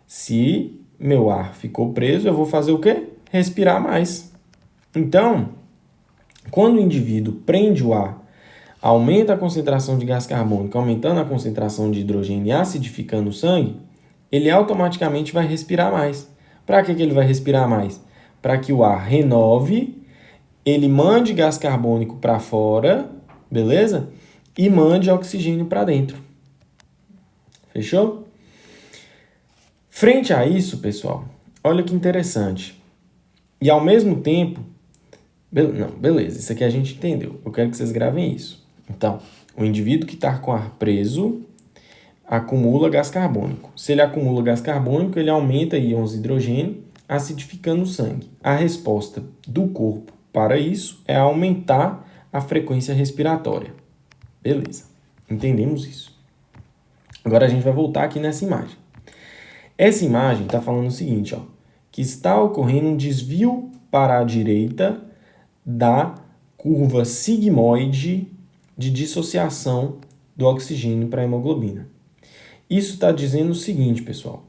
A: Se meu ar ficou preso, eu vou fazer o quê? Respirar mais. Então, quando o indivíduo prende o ar aumenta a concentração de gás carbônico, aumentando a concentração de hidrogênio e acidificando o sangue, ele automaticamente vai respirar mais. Para que ele vai respirar mais? Para que o ar renove, ele mande gás carbônico para fora, beleza? E mande oxigênio para dentro. Fechou? Frente a isso, pessoal, olha que interessante. E ao mesmo tempo... Não, beleza, isso aqui a gente entendeu. Eu quero que vocês gravem isso. Então, o indivíduo que está com ar preso acumula gás carbônico. Se ele acumula gás carbônico, ele aumenta íons de hidrogênio, acidificando o sangue. A resposta do corpo para isso é aumentar a frequência respiratória. Beleza, entendemos isso. Agora a gente vai voltar aqui nessa imagem. Essa imagem está falando o seguinte, ó, que está ocorrendo um desvio para a direita da curva sigmoide de dissociação do oxigênio para a hemoglobina. Isso está dizendo o seguinte, pessoal,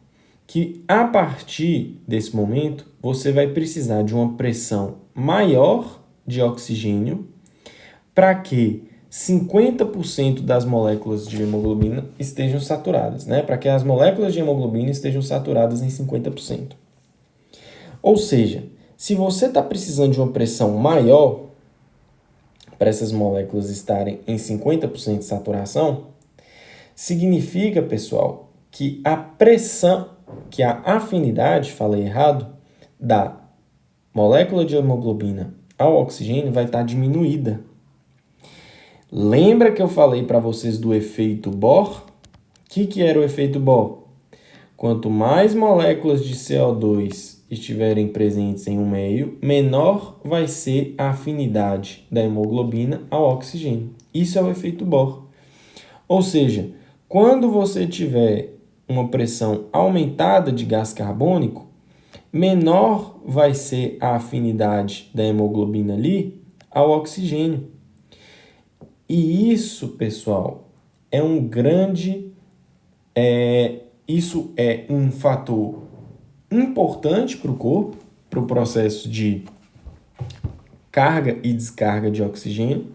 A: que a partir desse momento você vai precisar de uma pressão maior de oxigênio para que 50% das moléculas de hemoglobina estejam saturadas, né? Para que as moléculas de hemoglobina estejam saturadas em 50%. Ou seja, se você está precisando de uma pressão maior para essas moléculas estarem em 50% de saturação, significa, pessoal, que a pressão, que a afinidade, falei errado, da molécula de hemoglobina ao oxigênio vai estar diminuída. Lembra que eu falei para vocês do efeito Bohr? O que era o efeito Bohr? Quanto mais moléculas de CO2 estiverem presentes em um meio, menor vai ser a afinidade da hemoglobina ao oxigênio. Isso é o efeito Bohr. Ou seja, quando você tiver uma pressão aumentada de gás carbônico, menor vai ser a afinidade da hemoglobina ali ao oxigênio. E isso, pessoal, é um fator importante para o corpo, para o processo de carga e descarga de oxigênio,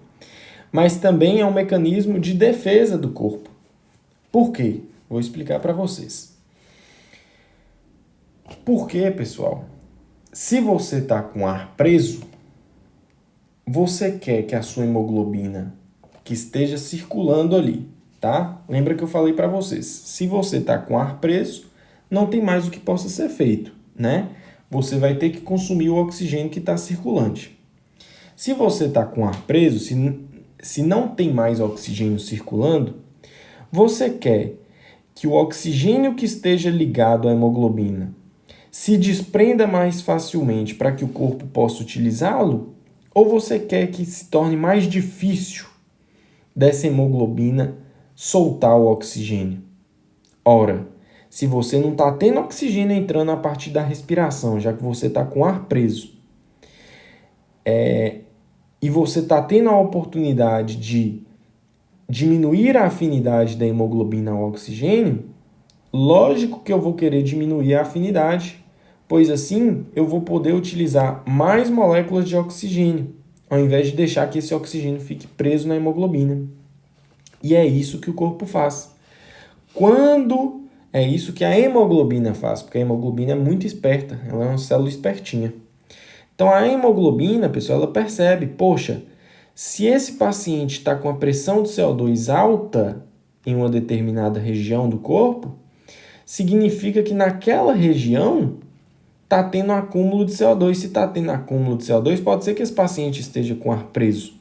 A: mas também é um mecanismo de defesa do corpo. Por quê? Vou explicar para vocês. Por quê, pessoal? Se você está com ar preso, você quer que a sua hemoglobina que esteja circulando ali, tá? Lembra que eu falei para vocês, se você está com ar preso, não tem mais o que possa ser feito, né? Você vai ter que consumir o oxigênio que está circulante. Se você está com ar preso, se não tem mais oxigênio circulando, você quer que o oxigênio que esteja ligado à hemoglobina se desprenda mais facilmente para que o corpo possa utilizá-lo? Ou você quer que se torne mais difícil dessa hemoglobina soltar o oxigênio? Ora, se você não está tendo oxigênio entrando a partir da respiração, já que você está com ar preso, e você está tendo a oportunidade de diminuir a afinidade da hemoglobina ao oxigênio, lógico que eu vou querer diminuir a afinidade, pois assim eu vou poder utilizar mais moléculas de oxigênio, ao invés de deixar que esse oxigênio fique preso na hemoglobina. E é isso que o corpo faz. É isso que a hemoglobina faz, porque a hemoglobina é muito esperta, ela é uma célula espertinha. Então a hemoglobina, pessoal, ela percebe, poxa, se esse paciente está com a pressão de CO2 alta em uma determinada região do corpo, significa que naquela região está tendo acúmulo de CO2. Se está tendo acúmulo de CO2, pode ser que esse paciente esteja com ar preso.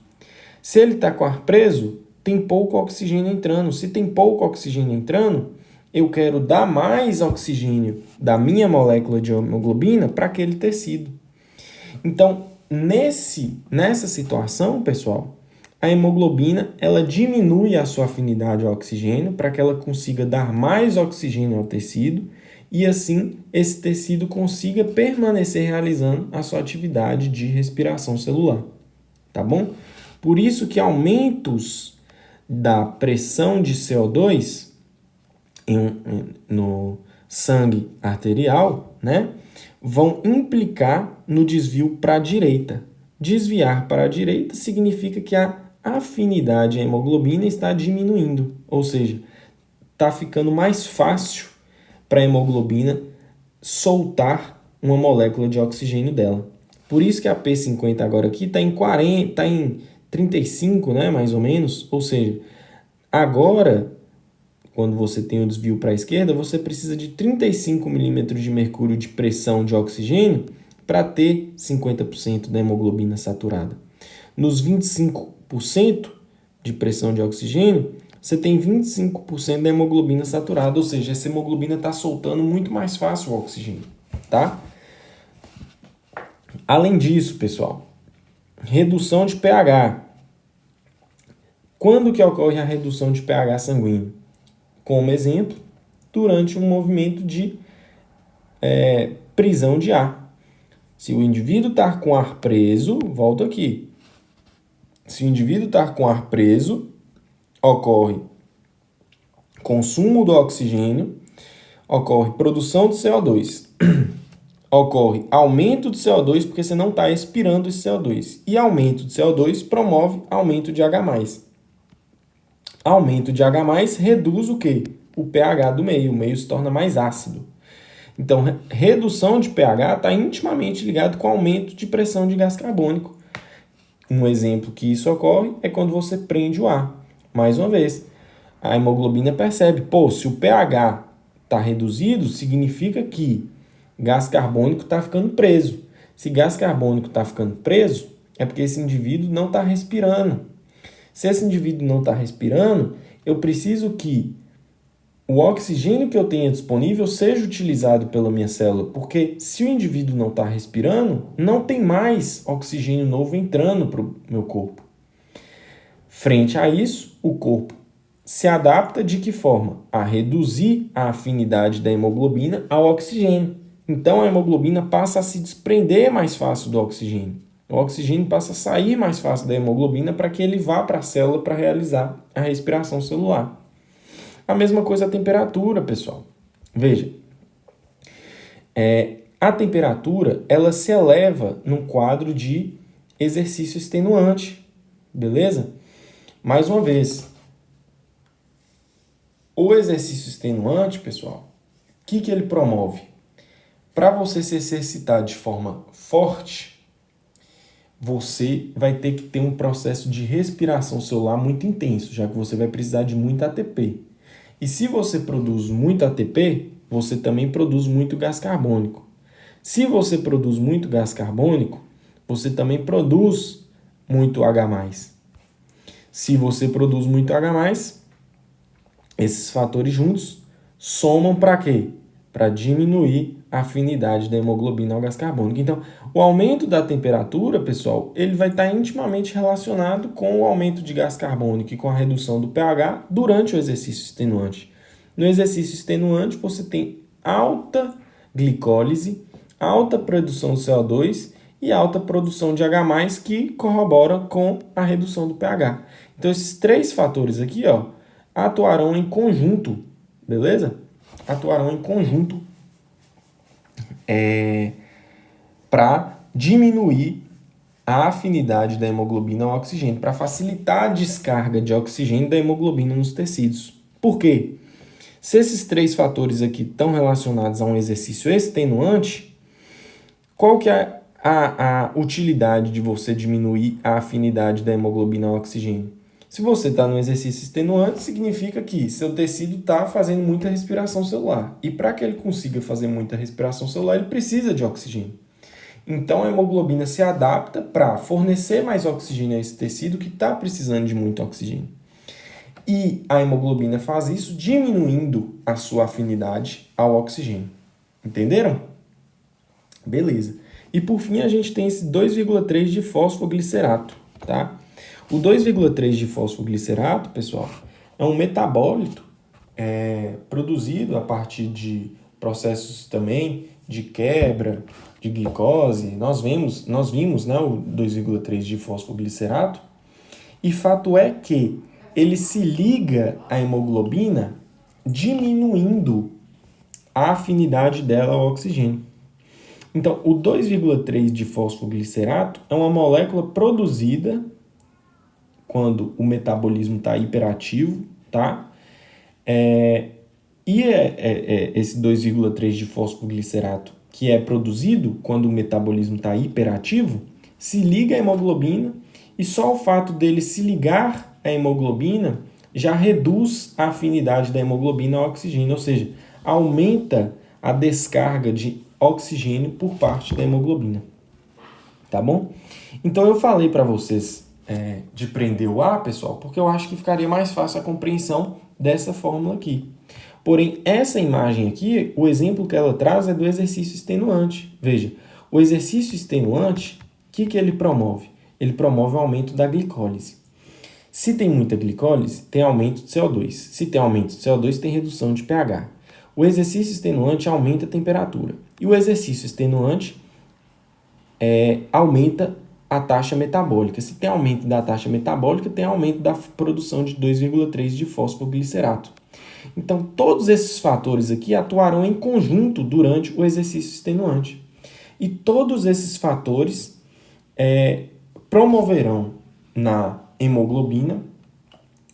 A: Se ele está com ar preso, tem pouco oxigênio entrando. Se tem pouco oxigênio entrando, eu quero dar mais oxigênio da minha molécula de hemoglobina para aquele tecido. Então, nessa situação, pessoal, a hemoglobina ela diminui a sua afinidade ao oxigênio para que ela consiga dar mais oxigênio ao tecido e assim esse tecido consiga permanecer realizando a sua atividade de respiração celular, tá bom? Por isso que aumentos da pressão de CO2 no sangue arterial, né, vão implicar no desvio para a direita. Desviar para a direita significa que a afinidade à hemoglobina está diminuindo, ou seja, está ficando mais fácil para a hemoglobina soltar uma molécula de oxigênio dela. Por isso que a P50 agora aqui está em 40, está em 35, né, mais ou menos. Ou seja, agora, quando você tem o desvio para a esquerda, você precisa de 35 milímetros de mercúrio de pressão de oxigênio para ter 50% da hemoglobina saturada. Nos 25% de pressão de oxigênio, você tem 25% da hemoglobina saturada, ou seja, essa hemoglobina está soltando muito mais fácil o oxigênio, tá? Além disso, pessoal, redução de pH. Quando que ocorre a redução de pH sanguíneo? Como exemplo, durante um movimento de prisão de ar. Se o indivíduo está com ar preso, volto aqui. Se o indivíduo está com ar preso, ocorre consumo do oxigênio, ocorre produção de CO2, ocorre aumento de CO2 porque você não está expirando esse CO2. E aumento de CO2 promove aumento de H+. Aumento de H+, reduz o quê? O pH do meio. O meio se torna mais ácido. Então, redução de pH está intimamente ligado com aumento de pressão de gás carbônico. Um exemplo que isso ocorre é quando você prende o ar. Mais uma vez, a hemoglobina percebe, se o pH está reduzido, significa que gás carbônico está ficando preso. Se gás carbônico está ficando preso, é porque esse indivíduo não está respirando. Se esse indivíduo não está respirando, eu preciso que o oxigênio que eu tenha disponível seja utilizado pela minha célula, porque se o indivíduo não está respirando, não tem mais oxigênio novo entrando para o meu corpo. Frente a isso, o corpo se adapta de que forma? A reduzir a afinidade da hemoglobina ao oxigênio. Então, a hemoglobina passa a se desprender mais fácil do oxigênio. O oxigênio passa a sair mais fácil da hemoglobina para que ele vá para a célula para realizar a respiração celular. A mesma coisa a temperatura, pessoal. Veja, a temperatura ela se eleva num quadro de exercício extenuante, beleza? Mais uma vez, o exercício extenuante, pessoal, o que ele promove? Para você se exercitar de forma forte, você vai ter que ter um processo de respiração celular muito intenso, já que você vai precisar de muito ATP. E se você produz muito ATP, você também produz muito gás carbônico. Se você produz muito gás carbônico, você também produz muito H+. Se você produz muito H+, esses fatores juntos somam para quê? Para diminuir a afinidade da hemoglobina ao gás carbônico. Então, o aumento da temperatura, pessoal, ele vai estar intimamente relacionado com o aumento de gás carbônico e com a redução do pH durante o exercício extenuante. No exercício extenuante, você tem alta glicólise, alta produção de CO2 e alta produção de H+, que corrobora com a redução do pH. Então, esses três fatores aqui, atuarão em conjunto, beleza? Atuarão em conjunto para diminuir a afinidade da hemoglobina ao oxigênio, para facilitar a descarga de oxigênio da hemoglobina nos tecidos. Por quê? Se esses três fatores aqui estão relacionados a um exercício extenuante, qual que é a utilidade de você diminuir a afinidade da hemoglobina ao oxigênio? Se você está no exercício extenuante, significa que seu tecido está fazendo muita respiração celular. E para que ele consiga fazer muita respiração celular, ele precisa de oxigênio. Então, a hemoglobina se adapta para fornecer mais oxigênio a esse tecido que está precisando de muito oxigênio. E a hemoglobina faz isso diminuindo a sua afinidade ao oxigênio. Entenderam? Beleza. E por fim, a gente tem esse 2,3 de fosfoglicerato, tá? O 2,3 de fosfoglicerato, pessoal, é um metabólito produzido a partir de processos também de quebra de glicose. Nós vimos, né, o 2,3 de fosfoglicerato. E fato é que ele se liga à hemoglobina diminuindo a afinidade dela ao oxigênio. Então, o 2,3 de fosfoglicerato é uma molécula produzida quando o metabolismo está hiperativo, tá? Esse 2,3 de fosfoglicerato, que é produzido quando o metabolismo está hiperativo, se liga à hemoglobina, e só o fato dele se ligar à hemoglobina já reduz a afinidade da hemoglobina ao oxigênio, ou seja, aumenta a descarga de oxigênio por parte da hemoglobina. Tá bom? Então eu falei para vocês de prender o A, pessoal, porque eu acho que ficaria mais fácil a compreensão dessa fórmula aqui. Porém, essa imagem aqui, o exemplo que ela traz é do exercício extenuante. Veja, o exercício extenuante, o que ele promove? Ele promove o aumento da glicólise. Se tem muita glicólise, tem aumento de CO2. Se tem aumento de CO2, tem redução de pH. O exercício extenuante aumenta a temperatura. E o exercício extenuante aumenta a taxa metabólica. Se tem aumento da taxa metabólica, tem aumento da produção de 2,3 de fosfoglicerato. Então, todos esses fatores aqui atuarão em conjunto durante o exercício extenuante. E todos esses fatores promoverão na hemoglobina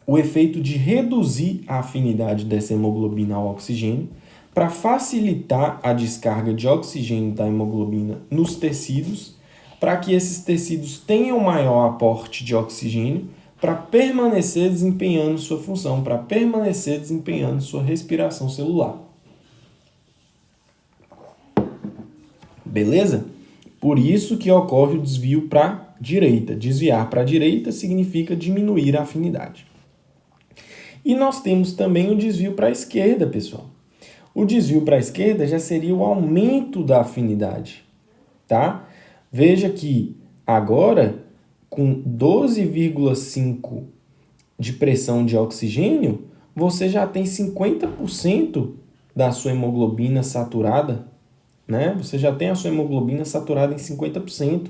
A: o efeito de reduzir a afinidade dessa hemoglobina ao oxigênio para facilitar a descarga de oxigênio da hemoglobina nos tecidos, para que esses tecidos tenham maior aporte de oxigênio para permanecer desempenhando sua função, para permanecer desempenhando sua respiração celular. Beleza? Por isso que ocorre o desvio para a direita. Desviar para a direita significa diminuir a afinidade. E nós temos também o desvio para a esquerda, pessoal. O desvio para a esquerda já seria o aumento da afinidade, tá? Veja que agora, com 12,5 de pressão de oxigênio, você já tem 50% da sua hemoglobina saturada, né? Você já tem a sua hemoglobina saturada em 50%.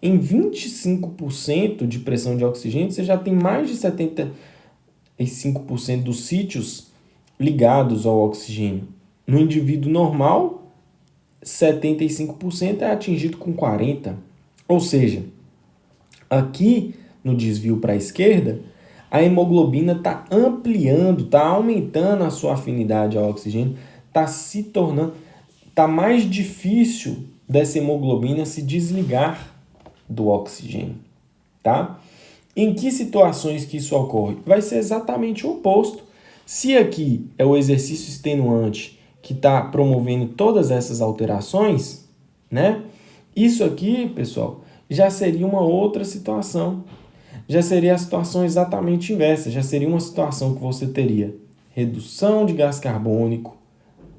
A: Em 25% de pressão de oxigênio, você já tem mais de 75% dos sítios ligados ao oxigênio. No indivíduo normal, 75% é atingido com 40%. Ou seja, aqui no desvio para a esquerda, a hemoglobina está ampliando, está aumentando a sua afinidade ao oxigênio, está mais difícil dessa hemoglobina se desligar do oxigênio, tá? Em que situações que isso ocorre? Vai ser exatamente o oposto. Se aqui é o exercício extenuante que está promovendo todas essas alterações, né? Isso aqui, pessoal, já seria uma outra situação. Já seria a situação exatamente inversa. Já seria uma situação que você teria redução de gás carbônico,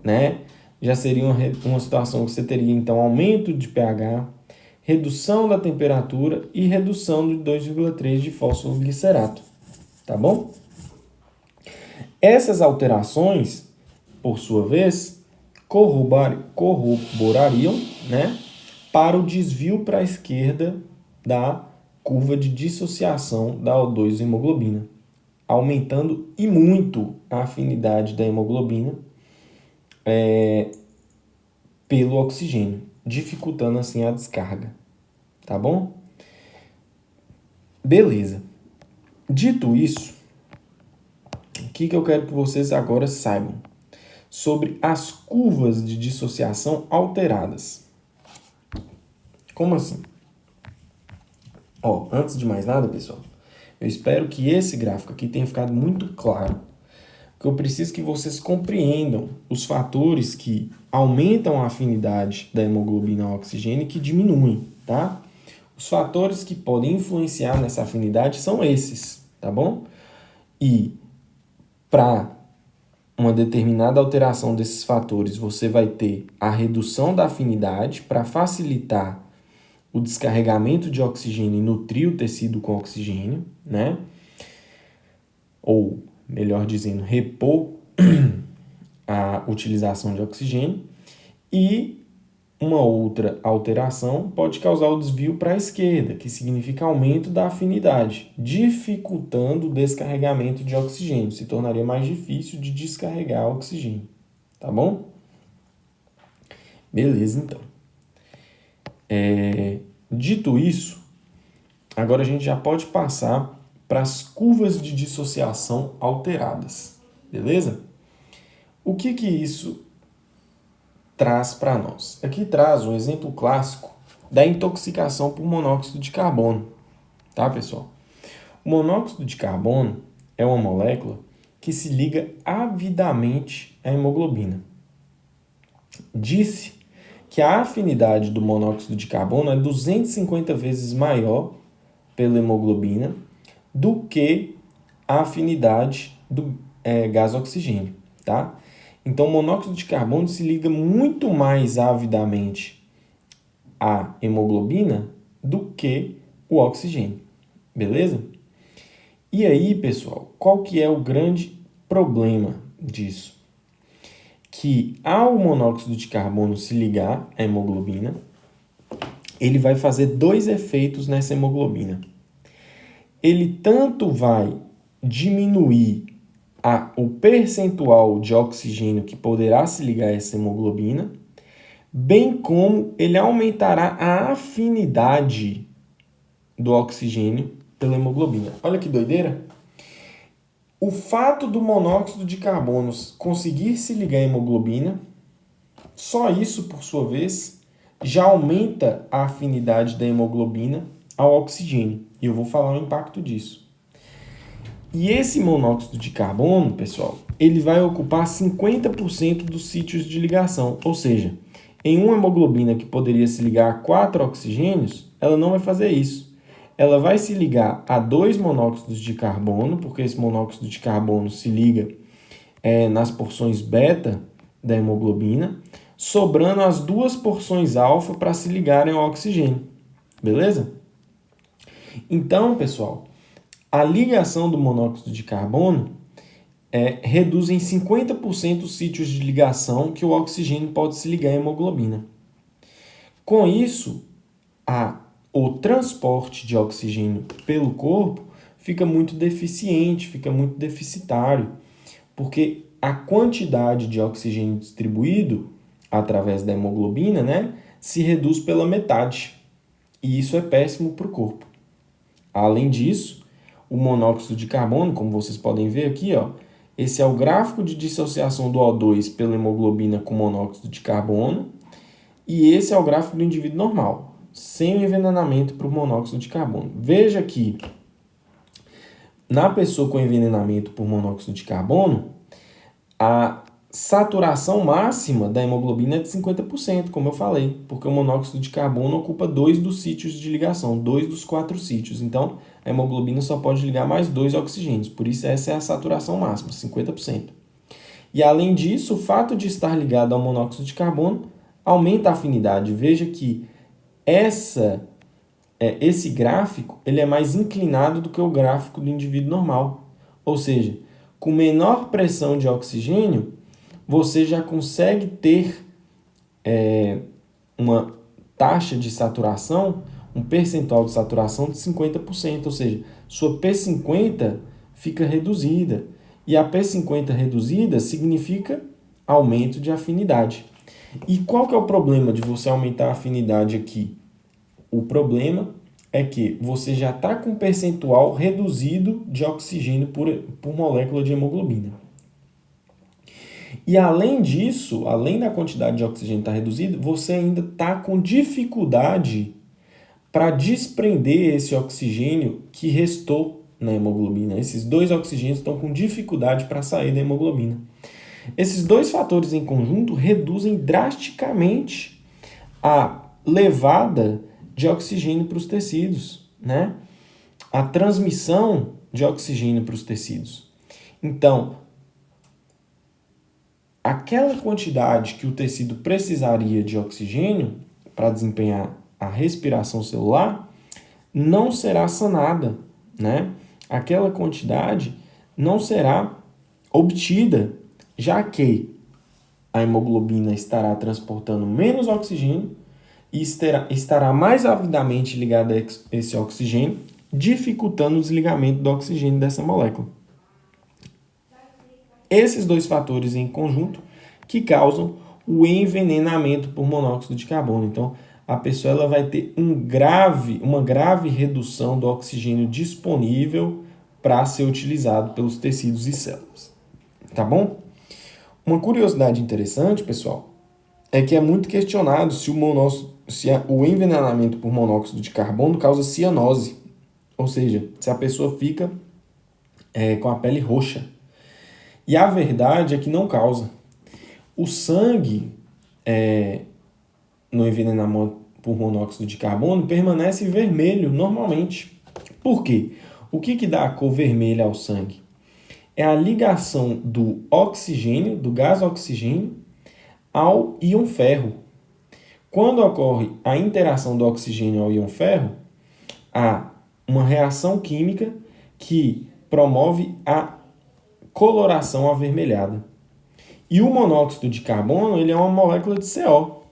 A: né? Já seria uma situação que você teria, então, aumento de pH, redução da temperatura e redução de 2,3 de fosfoglicerato. Tá bom? Essas alterações, por sua vez, corroborariam, né, para o desvio para a esquerda da curva de dissociação da O2 hemoglobina, aumentando e muito a afinidade da hemoglobina pelo oxigênio, dificultando assim a descarga. Tá bom? Beleza. Dito isso, o que eu quero que vocês agora saibam sobre as curvas de dissociação alteradas. Como assim? Antes de mais nada, pessoal, eu espero que esse gráfico aqui tenha ficado muito claro, porque eu preciso que vocês compreendam os fatores que aumentam a afinidade da hemoglobina ao oxigênio e que diminuem, tá? Os fatores que podem influenciar nessa afinidade são esses, tá bom? E para uma determinada alteração desses fatores, você vai ter a redução da afinidade para facilitar o descarregamento de oxigênio e nutrir o tecido com oxigênio, né? Ou, melhor dizendo, repor a utilização de oxigênio. E uma outra alteração pode causar o desvio para a esquerda, que significa aumento da afinidade, dificultando o descarregamento de oxigênio. Se tornaria mais difícil de descarregar oxigênio. Tá bom? Beleza, então. Dito isso, agora a gente já pode passar para as curvas de dissociação alteradas, beleza? O que isso traz para nós? Aqui traz um exemplo clássico da intoxicação por monóxido de carbono, tá, pessoal? O monóxido de carbono é uma molécula que se liga avidamente à hemoglobina. Disse que a afinidade do monóxido de carbono é 250 vezes maior pela hemoglobina do que a afinidade do gás oxigênio, tá? Então, o monóxido de carbono se liga muito mais avidamente à hemoglobina do que o oxigênio, beleza? E aí, pessoal, qual que é o grande problema disso? Que ao monóxido de carbono se ligar à hemoglobina, ele vai fazer dois efeitos nessa hemoglobina. Ele tanto vai diminuir o percentual de oxigênio que poderá se ligar a essa hemoglobina, bem como ele aumentará a afinidade do oxigênio pela hemoglobina. Olha que doideira! O fato do monóxido de carbono conseguir se ligar à hemoglobina, só isso, por sua vez, já aumenta a afinidade da hemoglobina ao oxigênio. E eu vou falar o impacto disso. E esse monóxido de carbono, pessoal, ele vai ocupar 50% dos sítios de ligação. Ou seja, em uma hemoglobina que poderia se ligar a 4 oxigênios, ela não vai fazer isso. Ela vai se ligar a 2 monóxidos de carbono, porque esse monóxido de carbono se liga nas porções beta da hemoglobina, sobrando as 2 porções alfa para se ligarem ao oxigênio. Beleza? Então, pessoal, a ligação do monóxido de carbono reduz em 50% os sítios de ligação que o oxigênio pode se ligar à hemoglobina. Com isso, o transporte de oxigênio pelo corpo fica muito deficiente, fica muito deficitário, porque a quantidade de oxigênio distribuído através da hemoglobina, se reduz pela metade. E isso é péssimo para o corpo. Além disso, o monóxido de carbono, como vocês podem ver aqui, esse é o gráfico de dissociação do O2 pela hemoglobina com monóxido de carbono, e esse é o gráfico do indivíduo normal, sem o envenenamento por monóxido de carbono. Veja que na pessoa com envenenamento por monóxido de carbono, a saturação máxima da hemoglobina é de 50%, como eu falei, porque o monóxido de carbono ocupa 2 dos sítios de ligação, 2 dos 4 sítios. Então, a hemoglobina só pode ligar mais 2 oxigênios, por isso essa é a saturação máxima, 50%. E além disso, o fato de estar ligado ao monóxido de carbono aumenta a afinidade. Veja que esse gráfico ele é mais inclinado do que o gráfico do indivíduo normal. Ou seja, com menor pressão de oxigênio, você já consegue ter uma taxa de saturação, um percentual de saturação de 50%, ou seja, sua P50 fica reduzida. E a P50 reduzida significa aumento de afinidade. E qual que é o problema de você aumentar a afinidade aqui? O problema é que você já está com um percentual reduzido de oxigênio por molécula de hemoglobina. E além disso, além da quantidade de oxigênio estar reduzida, você ainda está com dificuldade para desprender esse oxigênio que restou na hemoglobina. Esses 2 oxigênios estão com dificuldade para sair da hemoglobina. Esses 2 fatores em conjunto reduzem drasticamente a levada de oxigênio para os tecidos, a transmissão de oxigênio para os tecidos. Então, aquela quantidade que o tecido precisaria de oxigênio para desempenhar a respiração celular não será sanada, Aquela quantidade não será obtida, já que a hemoglobina estará transportando menos oxigênio e estará mais avidamente ligada a esse oxigênio, dificultando o desligamento do oxigênio dessa molécula. Esses 2 fatores em conjunto que causam o envenenamento por monóxido de carbono. Então, a pessoa vai ter uma grave redução do oxigênio disponível para ser utilizado pelos tecidos e células. Tá bom? Uma curiosidade interessante, pessoal, é que é muito questionado se o envenenamento por monóxido de carbono causa cianose, ou seja, se a pessoa fica com a pele roxa. E a verdade é que não causa. O sangue no envenenamento por monóxido de carbono permanece vermelho normalmente. Por quê? O que dá a cor vermelha ao sangue? É a ligação do oxigênio, do gás oxigênio, ao íon ferro. Quando ocorre a interação do oxigênio ao íon ferro, há uma reação química que promove a coloração avermelhada. E o monóxido de carbono, ele é uma molécula de CO.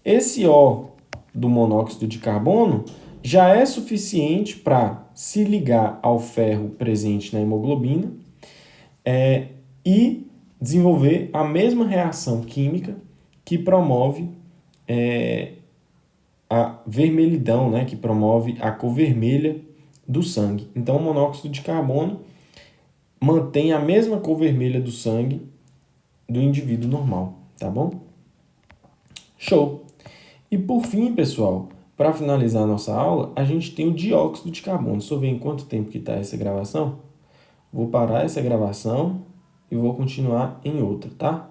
A: Esse O do monóxido de carbono já é suficiente para se ligar ao ferro presente na hemoglobina e desenvolver a mesma reação química que promove a vermelhidão, né, que promove a cor vermelha do sangue. Então, o monóxido de carbono mantém a mesma cor vermelha do sangue do indivíduo normal, tá bom? Show! E por fim, pessoal, para finalizar a nossa aula, a gente tem o dióxido de carbono. Deixa eu ver em quanto tempo que está essa gravação. Vou parar essa gravação e vou continuar em outra, tá?